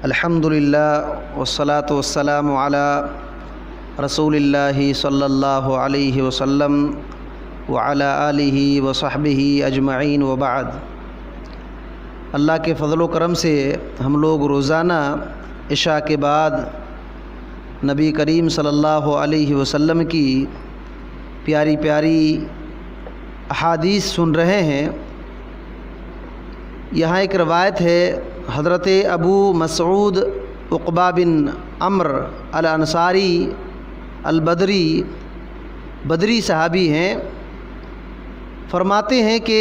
الحمدللہ والصلاة والسلام علی رسول اللہ صلی اللہ علیہ وسلم وعلی آلہ وصحبہ اجمعین وبعد۔ اللہ کے فضل و کرم سے ہم لوگ روزانہ عشاء کے بعد نبی کریم صلی اللہ علیہ وسلم کی پیاری پیاری احادیث سن رہے ہیں۔ یہاں ایک روایت ہے، حضرت ابو مسعود عقبہ بن عمرو الانصاری بدری صحابی ہیں، فرماتے ہیں کہ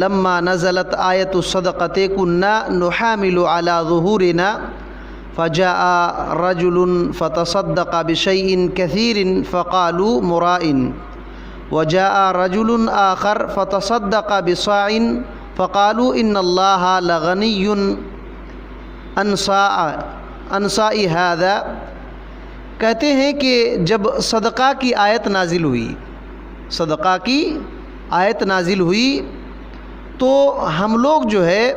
لما نزلت آیت الصدقۃ كنا نحامل على ظهورنا فجاء رجل فتصدق بشيء كثير فقالوا مراء، وجاء رجل آخر فتصدق بصاع فقالوا ان اللہ لغنی عن صاع ھذا۔ کہتے ہیں کہ جب صدقہ کی آیت نازل ہوئی تو ہم لوگ جو ہے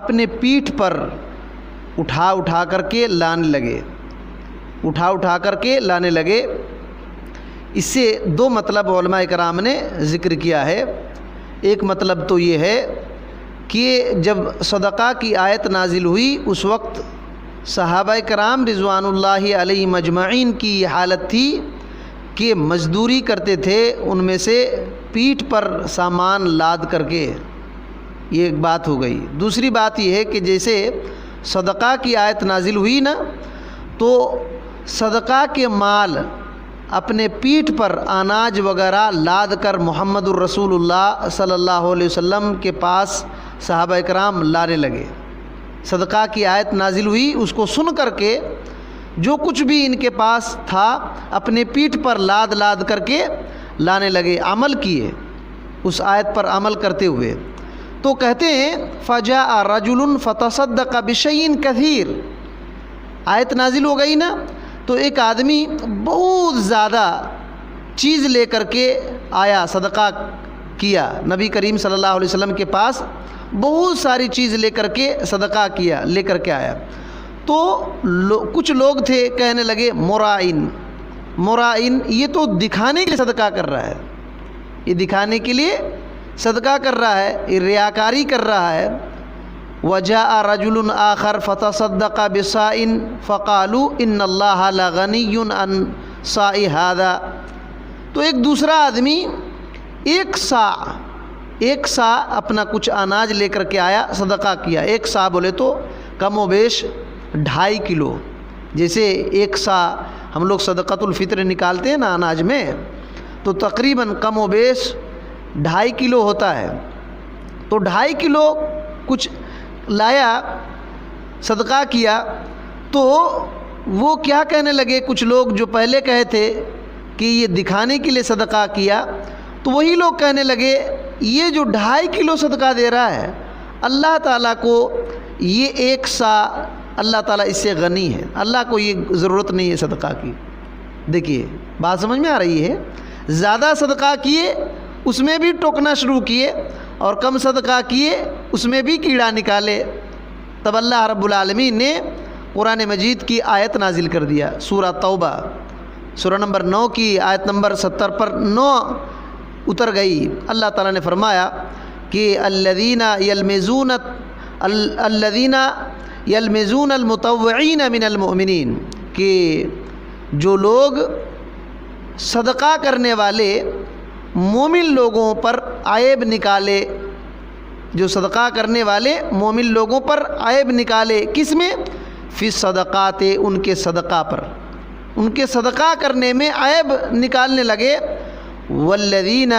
اپنے پیٹھ پر اٹھا کر کے لانے لگے۔ اس سے دو مطلب علماء کرام نے ذکر کیا ہے۔ ایک مطلب تو یہ ہے کہ جب صدقہ کی آیت نازل ہوئی اس وقت صحابہ کرام رضوان اللہ علیہم اجمعین کی یہ حالت تھی کہ مزدوری کرتے تھے، ان میں سے پیٹھ پر سامان لاد کر کے، یہ ایک بات ہو گئی۔ دوسری بات یہ ہے کہ جیسے صدقہ کی آیت نازل ہوئی نا تو صدقہ کے مال اپنے پیٹھ پر اناج وغیرہ لاد کر محمد الرسول اللہ صلی اللہ علیہ وسلم کے پاس صحابہ کرام لانے لگے۔ صدقہ کی آیت نازل ہوئی، اس کو سن کر کے جو کچھ بھی ان کے پاس تھا اپنے پیٹھ پر لاد کر کے لانے لگے، عمل کیے، اس آیت پر عمل کرتے ہوئے۔ تو کہتے ہیں فجاء رجل فتصدق بشیء کثیر، آیت نازل ہو گئی نا تو ایک آدمی بہت زیادہ چیز لے کر کے آیا، صدقہ کیا، نبی کریم صلی اللہ علیہ وسلم کے پاس بہت ساری چیز لے کر کے صدقہ کیا، لے کر کے آیا۔ تو کچھ لوگ تھے کہنے لگے مرائن، یہ تو دکھانے کے لیے صدقہ کر رہا ہے، یہ دکھانے کے لیے صدقہ کر رہا ہے، یہ ریاکاری کر رہا ہے۔ وجاء رجل آخر فتصدق بصاع فقالوا ان اللہ لغنی عن صاع ھذا۔ تو ایک دوسرا آدمی ایک سا اپنا کچھ اناج لے کر کے آیا، صدقہ کیا۔ ایک سا بولے تو کم و بیش 2.5 کلو، جیسے ایک سا ہم لوگ صدقۃ الفطر نکالتے ہیں نا اناج میں، تو تقریباً کم و بیش 2.5 کلو ہوتا ہے۔ تو 2.5 کلو کچھ لایا، صدقہ کیا۔ تو وہ کیا کہنے لگے، کچھ لوگ جو پہلے کہے تھے کہ یہ دکھانے کے لیے صدقہ کیا، تو وہی لوگ کہنے لگے یہ جو 2.5 کلو صدقہ دے رہا ہے اللہ تعالیٰ کو، یہ ایک سا اللہ تعالیٰ اس سے غنی ہے، اللہ کو یہ ضرورت نہیں ہے صدقہ کی۔ دیکھیے بات سمجھ میں آ رہی ہے، زیادہ صدقہ کیے اس میں بھی ٹوکنا شروع کیے، اور کم صدقہ کیے اس میں بھی کیڑا نکالے۔ تب اللہ رب العالمین نے قرآن مجید کی آیت نازل کر دیا، سورہ توبہ سورہ نمبر 9 کی آیت نمبر 70 پر 9 اتر گئی۔ اللہ تعالیٰ نے فرمایا کہ الذین یلمزون المطوعین من المؤمنین، کہ جو لوگ صدقہ کرنے والے مومن لوگوں پر عیب نکالے، جو صدقہ کرنے والے مومن لوگوں پر عیب نکالے، کس میں؟ فی الصدقات، ان کے صدقہ پر، ان کے صدقہ کرنے میں عیب نکالنے لگے۔ والذین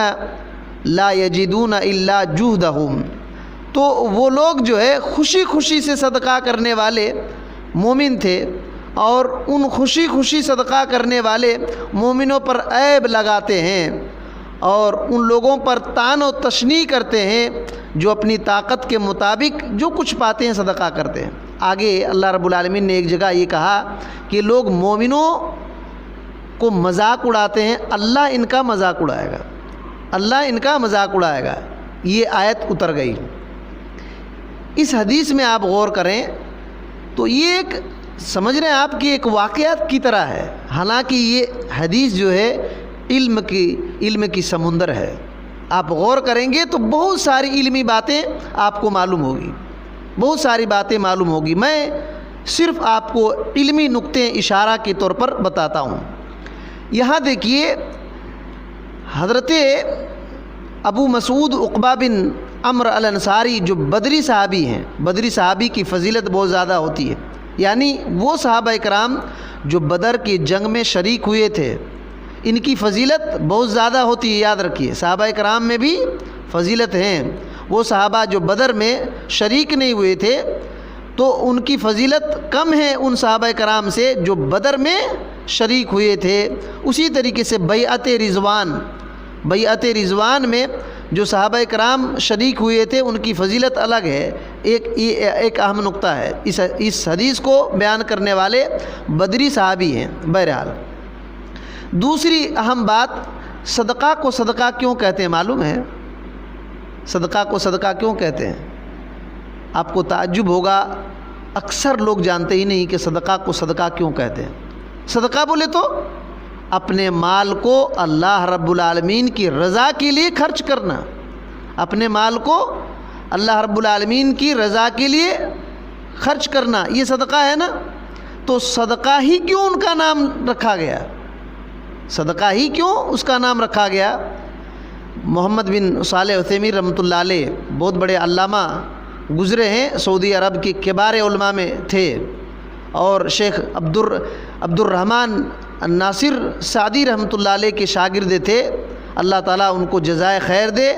لا یجدون الا جہدہم، تو وہ لوگ جو ہے خوشی سے صدقہ کرنے والے مومن تھے، اور ان خوشی صدقہ کرنے والے مومنوں پر عیب لگاتے ہیں، اور ان لوگوں پر طعن و تشنیع کرتے ہیں جو اپنی طاقت کے مطابق جو کچھ پاتے ہیں صدقہ کرتے ہیں۔ آگے اللہ رب العالمین نے ایک جگہ یہ کہا کہ لوگ مومنوں کو مذاق اڑاتے ہیں، اللہ ان کا مذاق اڑائے گا، اللہ ان کا مذاق اڑائے گا۔ یہ آیت اتر گئی۔ اس حدیث میں آپ غور کریں تو یہ ایک سمجھ رہے ہیں آپ کی ایک واقعات کی طرح ہے، حالانکہ یہ حدیث جو ہے علم کی سمندر ہے. آپ غور کریں گے تو بہت ساری علمی باتیں آپ کو معلوم ہوگی، بہت ساری باتیں معلوم ہوگی. میں صرف آپ کو علمی نقطے اشارہ کے طور پر بتاتا ہوں. یہاں دیکھیے، حضرت ابو مسعود عقبہ بن عمرو الانصاری جو بدری صحابی ہیں، بدری صحابی کی فضیلت بہت زیادہ ہوتی ہے. یعنی وہ صحابہ کرام جو بدر کی جنگ میں شریک ہوئے تھے، ان کی فضیلت بہت زیادہ ہوتی ہے. یاد رکھیے، صحابہ کرام میں بھی فضیلت ہیں. وہ صحابہ جو بدر میں شریک نہیں ہوئے تھے تو ان کی فضیلت کم ہے ان صحابہ کرام سے جو بدر میں شریک ہوئے تھے. اسی طریقے سے بیعت رضوان میں جو صحابہ کرام شریک ہوئے تھے ان کی فضیلت الگ ہے. ایک اہم نقطہ ہے، اس حدیث کو بیان کرنے والے بدری صحابی ہیں. بہرحال دوسری اہم بات، صدقہ کو صدقہ کیوں کہتے ہیں معلوم ہے؟ صدقہ کو صدقہ کیوں کہتے ہیں؟ آپ کو تعجب ہوگا، اکثر لوگ جانتے ہی نہیں کہ صدقہ کو صدقہ کیوں کہتے ہیں. صدقہ بولے تو اپنے مال کو اللہ رب العالمین کی رضا کے لیے خرچ کرنا. اپنے مال کو اللہ رب العالمین کی رضا کے لیے خرچ کرنا، یہ صدقہ ہے نا. تو صدقہ ہی کیوں ان کا نام رکھا گیا؟ صدقہ ہی کیوں اس کا نام رکھا گیا؟ محمد بن صالح عثیمین رحمۃ اللہ علیہ بہت بڑے علامہ گزرے ہیں، سعودی عرب کے کبار علماء میں تھے، اور شیخ عبد الرحمن الناصر سعدی رحمۃ اللہ علیہ کے شاگرد تھے. اللہ تعالیٰ ان کو جزائے خیر دے،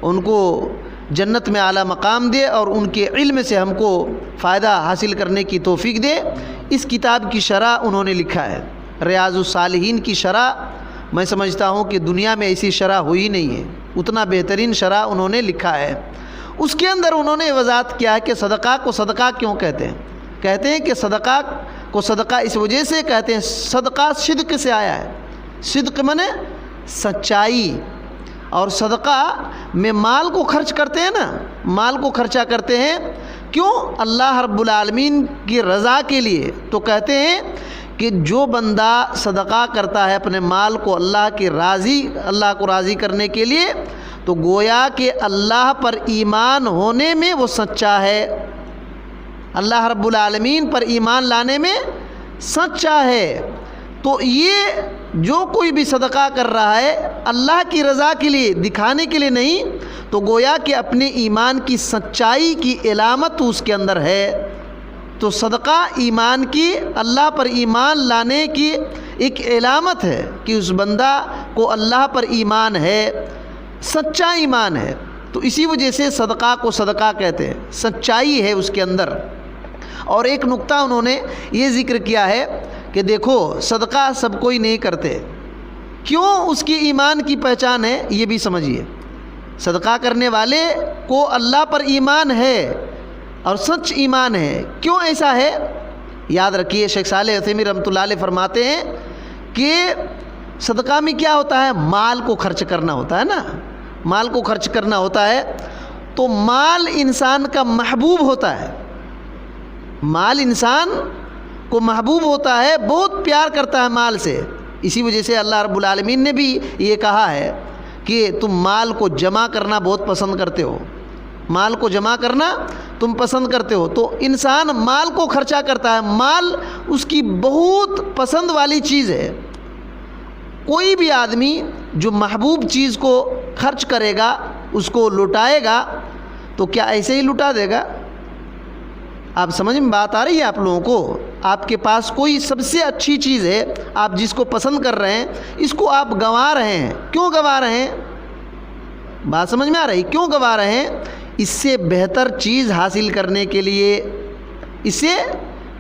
ان کو جنت میں اعلیٰ مقام دے، اور ان کے علم سے ہم کو فائدہ حاصل کرنے کی توفیق دے. اس کتاب کی شرح انہوں نے لکھا ہے، ریاض الصالحین کی شرح. میں سمجھتا ہوں کہ دنیا میں ایسی شرح ہوئی نہیں ہے، اتنا بہترین شرح انہوں نے لکھا ہے. اس کے اندر انہوں نے وضاحت کیا ہے کہ صدقہ کو صدقہ کیوں کہتے ہیں. کہتے ہیں کہ صدقہ کو صدقہ اس وجہ سے کہتے ہیں، صدقہ صدق سے آیا ہے. صدق منے سچائی، اور صدقہ میں مال کو خرچ کرتے ہیں نا، مال کو خرچہ کرتے ہیں کیوں؟ اللہ رب العالمین کی رضا کے لیے. تو کہتے ہیں کہ جو بندہ صدقہ کرتا ہے اپنے مال کو اللہ کو راضی کرنے کے لیے، تو گویا کہ اللہ پر ایمان ہونے میں وہ سچا ہے، اللہ رب العالمین پر ایمان لانے میں سچا ہے. تو یہ جو کوئی بھی صدقہ کر رہا ہے اللہ کی رضا کے لیے، دکھانے کے لیے نہیں، تو گویا کہ اپنے ایمان کی سچائی کی علامت اس کے اندر ہے. تو صدقہ ایمان کی، اللہ پر ایمان لانے کی ایک علامت ہے کہ اس بندہ کو اللہ پر ایمان ہے، سچا ایمان ہے. تو اسی وجہ سے صدقہ کو صدقہ کہتے ہیں، سچائی ہے اس کے اندر. اور ایک نقطہ انہوں نے یہ ذکر کیا ہے کہ دیکھو صدقہ سب کوئی نہیں کرتے، کیوں؟ اس کی ایمان کی پہچان ہے، یہ بھی سمجھیے. صدقہ کرنے والے کو اللہ پر ایمان ہے اور سچ ایمان ہے. کیوں ایسا ہے؟ یاد رکھیے، شیخ صالح عثیمین رحمۃ اللہ علیہ فرماتے ہیں کہ صدقہ میں کیا ہوتا ہے؟ مال کو خرچ کرنا ہوتا ہے نا، مال کو خرچ کرنا ہوتا ہے. تو مال انسان کا محبوب ہوتا ہے، مال انسان کو محبوب ہوتا ہے، بہت پیار کرتا ہے مال سے. اسی وجہ سے اللہ رب العالمین نے بھی یہ کہا ہے کہ تم مال کو جمع کرنا بہت پسند کرتے ہو، مال کو جمع کرنا تم پسند کرتے ہو. تو انسان مال کو خرچہ کرتا ہے، مال اس کی بہت پسند والی چیز ہے. کوئی بھی آدمی جو محبوب چیز کو خرچ کرے گا، اس کو لٹائے گا، تو کیا ایسے ہی لٹا دے گا؟ آپ سمجھ میں بات آ رہی ہے آپ لوگوں کو؟ آپ کے پاس کوئی سب سے اچھی چیز ہے، آپ جس کو پسند کر رہے ہیں، اس کو آپ گنوا رہے ہیں. کیوں گنوا رہے ہیں؟ بات سمجھ میں آ رہی؟ کیوں گنوا رہے ہیں؟ اس سے بہتر چیز حاصل کرنے کے لیے، اس سے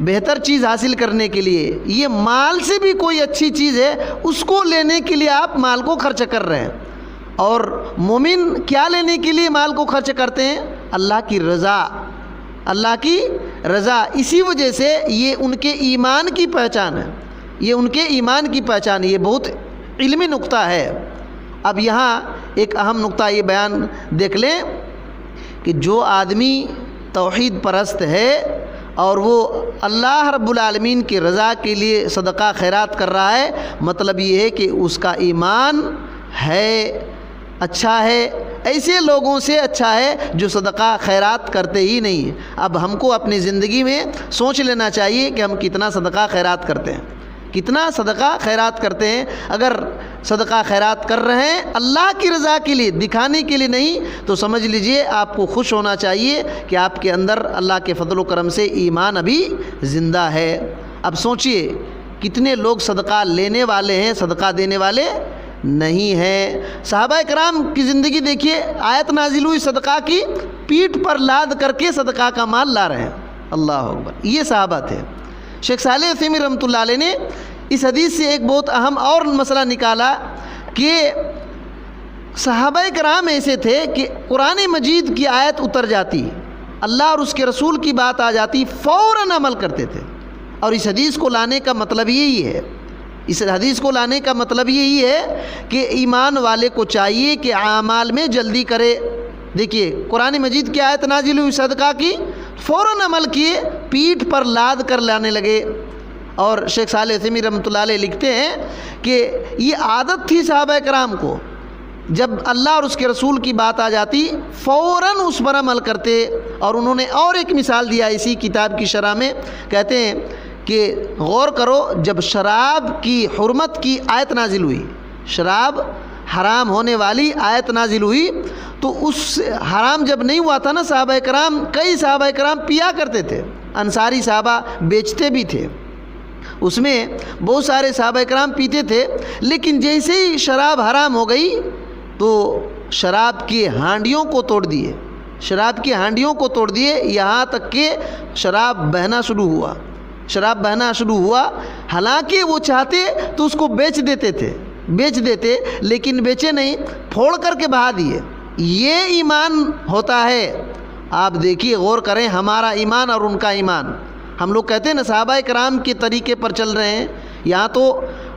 بہتر چیز حاصل کرنے کے لیے. یہ مال سے بھی کوئی اچھی چیز ہے، اس کو لینے کے لیے آپ مال کو خرچ کر رہے ہیں. اور مومن کیا لینے کے لیے مال کو خرچ کرتے ہیں؟ اللہ کی رضا، اللہ کی رضا. اسی وجہ سے یہ ان کے ایمان کی پہچان ہے، یہ ان کے ایمان کی پہچان ہے. یہ بہت علمی نقطہ ہے. اب یہاں ایک اہم نقطہ یہ بیان دیکھ لیں کہ جو آدمی توحید پرست ہے، اور وہ اللہ رب العالمین کی رضا کے لیے صدقہ خیرات کر رہا ہے، مطلب یہ ہے کہ اس کا ایمان ہے، اچھا ہے، ایسے لوگوں سے اچھا ہے جو صدقہ خیرات کرتے ہی نہیں ہیں۔ اب ہم کو اپنی زندگی میں سوچ لینا چاہیے کہ ہم کتنا صدقہ خیرات کرتے ہیں، کتنا صدقہ خیرات کرتے ہیں۔ اگر صدقہ خیرات کر رہے ہیں اللہ کی رضا کے لیے، دکھانے کے لیے نہیں، تو سمجھ لیجئے آپ کو خوش ہونا چاہیے کہ آپ کے اندر اللہ کے فضل و کرم سے ایمان ابھی زندہ ہے۔ اب سوچئے کتنے لوگ صدقہ لینے والے ہیں، صدقہ دینے والے نہیں ہیں۔ صحابہ کرام کی زندگی دیکھیے، آیت نازل ہوئی صدقہ کی، پیٹھ پر لاد کر کے صدقہ کا مال لا رہے ہیں۔ اللہ اکبر، یہ صحابہ تھے۔ شیخ صالح عثیمین رحمۃ اللہ علیہ نے اس حدیث سے ایک بہت اہم اور مسئلہ نکالا کہ صحابہ کرام ایسے تھے کہ قرآن مجید کی آیت اتر جاتی، اللہ اور اس کے رسول کی بات آ جاتی، فوراً عمل کرتے تھے۔ اور اس حدیث کو لانے کا مطلب یہی ہے، اس حدیث کو لانے کا مطلب یہی ہے کہ ایمان والے کو چاہیے کہ اعمال میں جلدی کرے۔ دیکھیے قرآن مجید کی آیت نازل ہوئی صدقہ کی، فوراً عمل کیے، پیٹھ پر لاد کر لانے لگے۔ اور شیخ صالح عثیمین رحمۃ اللہ علیہ لکھتے ہیں کہ یہ عادت تھی صحابہ کرام کو، جب اللہ اور اس کے رسول کی بات آ جاتی فوراً اس پر عمل کرتے۔ اور انہوں نے اور ایک مثال دیا اسی کتاب کی شرح میں، کہتے ہیں کہ غور کرو، جب شراب کی حرمت کی آیت نازل ہوئی، شراب حرام ہونے والی آیت نازل ہوئی، تو اس حرام جب نہیں ہوا تھا نا، صحابہ کرام، کئی صحابہ کرام پیا کرتے تھے، انصاری صحابہ بیچتے بھی تھے، اس میں بہت سارے صحابہ کرام پیتے تھے۔ لیکن جیسے ہی شراب حرام ہو گئی تو شراب کی ہانڈیوں کو توڑ دیے، شراب کی ہانڈیوں کو توڑ دیے، یہاں تک کہ شراب بہنا شروع ہوا، شراب بہنا شروع ہوا۔ حالانکہ وہ چاہتے تو اس کو بیچ دیتے تھے، بیچ دیتے، لیکن بیچے نہیں، پھوڑ کر کے بہا دیے۔ یہ ایمان ہوتا ہے۔ آپ دیکھیے، غور کریں ہمارا ایمان اور ان کا ایمان۔ ہم لوگ کہتے ہیں نا صحابہ کرام کے طریقے پر چل رہے ہیں، یہاں تو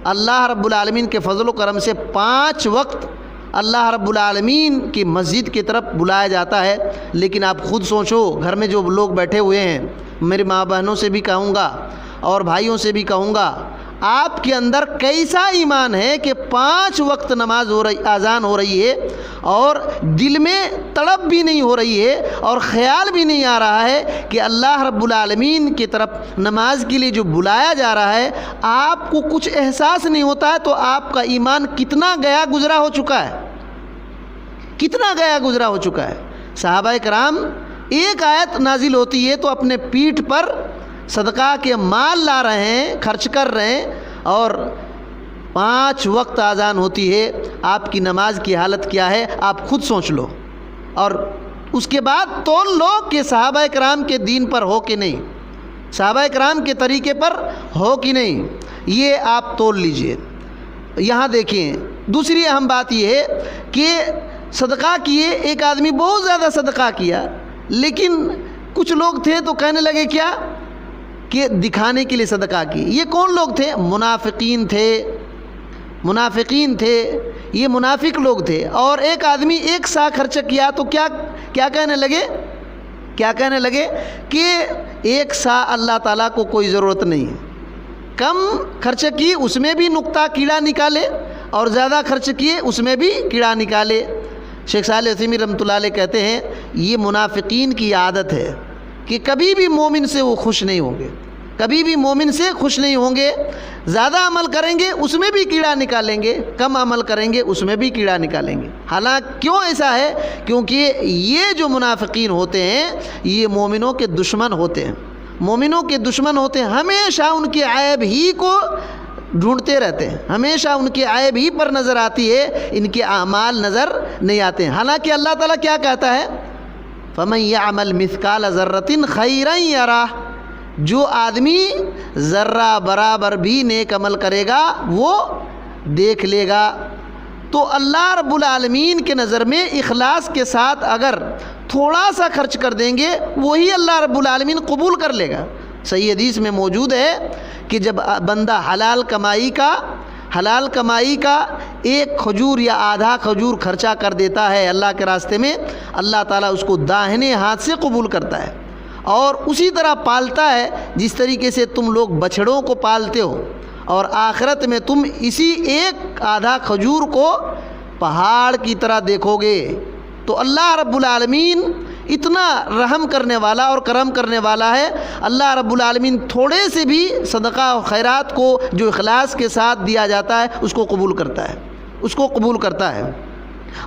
اللہ رب العالمین کے فضل و کرم سے 5 وقت اللہ رب العالمین کی مسجد کی طرف بلایا جاتا ہے۔ لیکن آپ خود سوچو، گھر میں جو لوگ بیٹھے ہوئے ہیں، میری ماں بہنوں سے بھی کہوں گا اور بھائیوں سے بھی کہوں گا، آپ کے اندر کیسا ایمان ہے کہ 5 وقت نماز ہو رہی، اذان ہو رہی ہے، اور دل میں تڑپ بھی نہیں ہو رہی ہے اور خیال بھی نہیں آ رہا ہے کہ اللہ رب العالمین کی طرف نماز کے لیے جو بلایا جا رہا ہے، آپ کو کچھ احساس نہیں ہوتا ہے، تو آپ کا ایمان کتنا گیا گزرا ہو چکا ہے، کتنا گیا گزرا ہو چکا ہے۔ صحابہ کرام ایک آیت نازل ہوتی ہے تو اپنے پیٹھ پر صدقہ کے مال لا رہے ہیں، خرچ کر رہے ہیں، اور 5 وقت اذان ہوتی ہے، آپ کی نماز کی حالت کیا ہے آپ خود سوچ لو، اور اس کے بعد تول لو کہ صحابہ کرام کے دین پر ہو کہ نہیں، صحابہ کرام کے طریقے پر ہو کہ نہیں، یہ آپ تول لیجئے۔ یہاں دیکھیں دوسری اہم بات یہ ہے کہ صدقہ کیے، ایک آدمی بہت زیادہ صدقہ کیا، لیکن کچھ لوگ تھے تو کہنے لگے کیا کہ دکھانے کے لیے صدقہ کی۔ یہ کون لوگ تھے؟ منافقین تھے، منافقین تھے، یہ منافق لوگ تھے۔ اور ایک آدمی 1 سا خرچ کیا تو کیا کہنے لگے؟ کیا کہنے لگے کہ 1 سا اللہ تعالیٰ کو کوئی ضرورت نہیں ہے۔ کم خرچ کی اس میں بھی نقطہ کیڑا نکالے، اور زیادہ خرچ کیے اس میں بھی کیڑا نکالے۔ شیخ صالح عثیمین رحمۃ اللہ علیہ کہتے ہیں یہ منافقین کی عادت ہے کہ کبھی بھی مومن سے وہ خوش نہیں ہوں گے، کبھی بھی مومن سے خوش نہیں ہوں گے۔ زیادہ عمل کریں گے اس میں بھی کیڑا نکالیں گے، کم عمل کریں گے اس میں بھی کیڑا نکالیں گے۔ حالانکہ کیوں ایسا ہے؟ کیونکہ یہ جو منافقین ہوتے ہیں یہ مومنوں کے دشمن ہوتے ہیں، مومنوں کے دشمن ہوتے ہیں، ہمیشہ ان کے عیب ہی کو ڈھونڈتے رہتے ہیں، ہمیشہ ان کے عیب ہی پر نظر آتی ہے، ان کے اعمال نظر نہیں آتے ہیں۔ حالانکہ اللہ تعالیٰ کیا کہتا ہے؟ فَمَن يَعْمَلْ مِثْقَالَ ذَرَّةٍ خَيْرًا يَرَهُ، جو آدمی ذرہ برابر بھی نیک عمل کرے گا وہ دیکھ لے گا۔ تو اللہ رب العالمین کے نظر میں اخلاص کے ساتھ اگر تھوڑا سا خرچ کر دیں گے وہی اللہ رب العالمین قبول کر لے گا۔ صحیح حدیث میں موجود ہے کہ جب بندہ حلال کمائی کا 1 کھجور یا آدھا کھجور خرچہ کر دیتا ہے اللہ کے راستے میں، اللہ تعالیٰ اس کو داہنے ہاتھ سے قبول کرتا ہے، اور اسی طرح پالتا ہے جس طریقے سے تم لوگ بچھڑوں کو پالتے ہو، اور آخرت میں تم اسی ایک آدھا کھجور کو پہاڑ کی طرح دیکھو گے۔ تو اللہ رب العالمین اتنا رحم کرنے والا اور کرم کرنے والا ہے۔ اللہ رب العالمین تھوڑے سے بھی صدقہ و خیرات کو جو اخلاص کے ساتھ دیا جاتا ہے اس کو قبول کرتا ہے، اس کو قبول کرتا ہے۔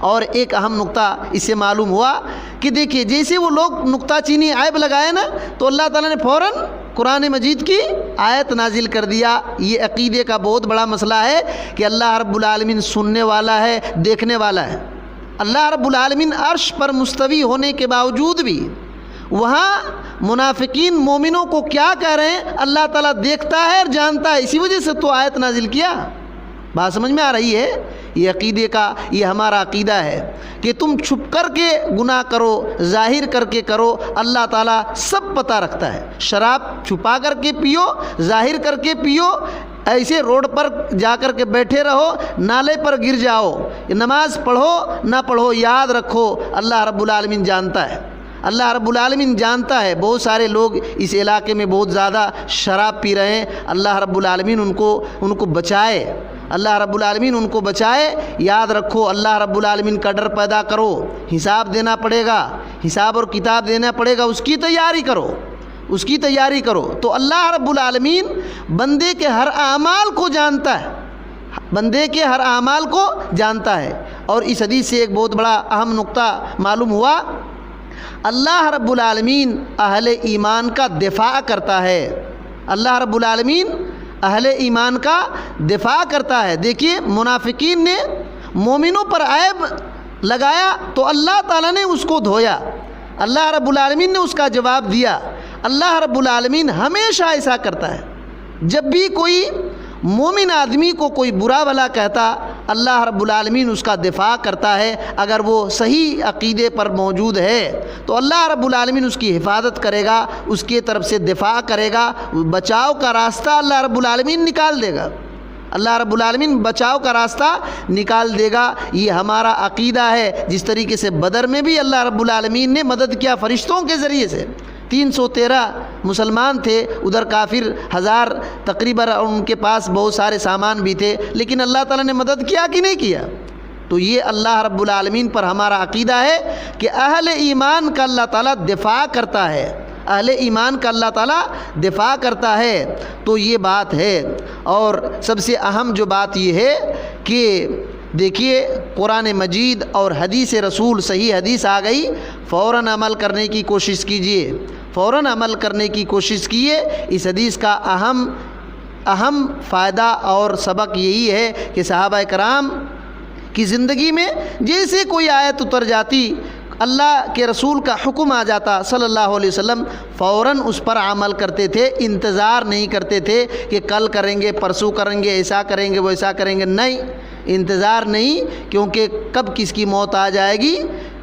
اور ایک اہم نقطہ اس سے معلوم ہوا کہ دیکھیے جیسے وہ لوگ نقطہ چینی عیب لگائے نا، تو اللہ تعالیٰ نے فوراً قرآن مجید کی آیت نازل کر دیا۔ یہ عقیدے کا بہت بڑا مسئلہ ہے کہ اللہ رب العالمین سننے والا ہے، دیکھنے والا ہے۔ اللہ رب العالمین عرش پر مستوی ہونے کے باوجود بھی وہاں منافقین مومنوں کو کیا کہہ رہے ہیں؟ اللہ تعالیٰ دیکھتا ہے اور جانتا ہے، اسی وجہ سے تو آیت نازل کیا۔ بات سمجھ میں آ رہی ہے؟ یہ عقیدے کا، یہ ہمارا عقیدہ ہے کہ تم چھپ کر کے گناہ کرو، ظاہر کر کے کرو، اللہ تعالیٰ سب پتہ رکھتا ہے۔ شراب چھپا کر کے پیو، ظاہر کر کے پیو، ایسے روڈ پر جا کر کے بیٹھے رہو، نالے پر گر جاؤ، نماز پڑھو نہ پڑھو، یاد رکھو اللہ رب العالمین جانتا ہے۔ اللہ رب العالمین جانتا ہے بہت سارے لوگ اس علاقے میں بہت زیادہ شراب پی رہے ہیں، اللہ رب العالمین ان کو بچائے، اللہ رب العالمین ان کو بچائے۔ یاد رکھو اللہ رب العالمین کا ڈر پیدا کرو، حساب دینا پڑے گا، حساب اور کتاب دینا پڑے گا، اس کی تیاری کرو، اس کی تیاری کرو۔ تو اللہ رب العالمین بندے کے ہر اعمال کو جانتا ہے، بندے کے ہر اعمال کو جانتا ہے۔ اور اس حدیث سے ایک بہت بڑا اہم نقطہ معلوم ہوا، اللہ رب العالمین اہل ایمان کا دفاع کرتا ہے، اللہ رب العالمین اہل ایمان کا دفاع کرتا ہے۔ دیکھیے منافقین نے مومنوں پر عیب لگایا تو اللہ تعالیٰ نے اس کو دھویا، اللہ رب العالمین نے اس کا جواب دیا۔ اللہ رب العالمین ہمیشہ ایسا کرتا ہے، جب بھی کوئی مومن آدمی کو کوئی برا بھلا کہتا اللہ رب العالمین اس کا دفاع کرتا ہے۔ اگر وہ صحیح عقیدے پر موجود ہے تو اللہ رب العالمین اس کی حفاظت کرے گا، اس کی طرف سے دفاع کرے گا، بچاؤ کا راستہ اللہ رب العالمین نکال دے گا، اللہ رب العالمین بچاؤ کا راستہ نکال دے گا۔ یہ ہمارا عقیدہ ہے۔ جس طریقے سے بدر میں بھی اللہ رب العالمین نے مدد کیا فرشتوں کے ذریعے سے، 313 مسلمان تھے، ادھر کافر 1000 تقریباً، ان کے پاس بہت سارے سامان بھی تھے، لیکن اللہ تعالیٰ نے مدد کیا کہ نہیں کیا؟ تو یہ اللہ رب العالمین پر ہمارا عقیدہ ہے کہ اہل ایمان کا اللہ تعالیٰ دفاع کرتا ہے، اہل ایمان کا اللہ تعالیٰ دفاع کرتا ہے۔ تو یہ بات ہے۔ اور سب سے اہم جو بات یہ ہے کہ دیکھیے قرآن مجید اور حدیث رسول، صحیح حدیث آ گئی، فوراً عمل کرنے کی کوشش کیجیے، فوراً عمل کرنے کی کوشش کیے۔ اس حدیث کا اہم فائدہ اور سبق یہی ہے کہ صحابہ کرام کی زندگی میں جیسے کوئی آیت اتر جاتی، اللہ کے رسول کا حکم آ جاتا صلی اللہ علیہ وسلم، فوراً اس پر عمل کرتے تھے، انتظار نہیں کرتے تھے کہ کل کریں گے، پرسوں کریں گے، ایسا کریں گے، ویسا کریں گے، نہیں، انتظار نہیں، کیونکہ کب کس کی موت آ جائے گی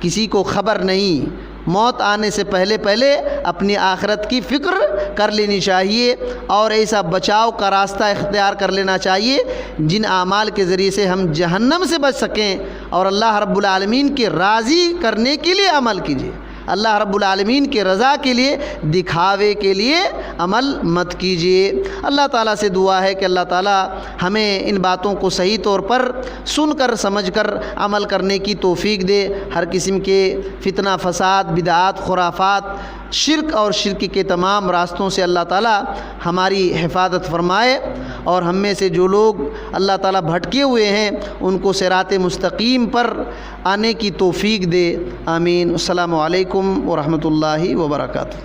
کسی کو خبر نہیں۔ موت آنے سے پہلے اپنی آخرت کی فکر کر لینی چاہیے اور ایسا بچاؤ کا راستہ اختیار کر لینا چاہیے جن اعمال کے ذریعے سے ہم جہنم سے بچ سکیں، اور اللہ رب العالمین کے راضی کرنے کے لیے عمل کیجیے، اللہ رب العالمین کے رضا کے لیے، دکھاوے کے لیے عمل مت کیجیے۔ اللہ تعالیٰ سے دعا ہے کہ اللہ تعالیٰ ہمیں ان باتوں کو صحیح طور پر سن کر سمجھ کر عمل کرنے کی توفیق دے، ہر قسم کے فتنہ فساد، بدعات، خرافات، شرک اور شرک کے تمام راستوں سے اللہ تعالیٰ ہماری حفاظت فرمائے، اور ہم میں سے جو لوگ اللہ تعالیٰ بھٹکے ہوئے ہیں ان کو صراط مستقیم پر آنے کی توفیق دے، آمین۔ السلام علیکم ورحمۃ اللہ وبرکاتہ۔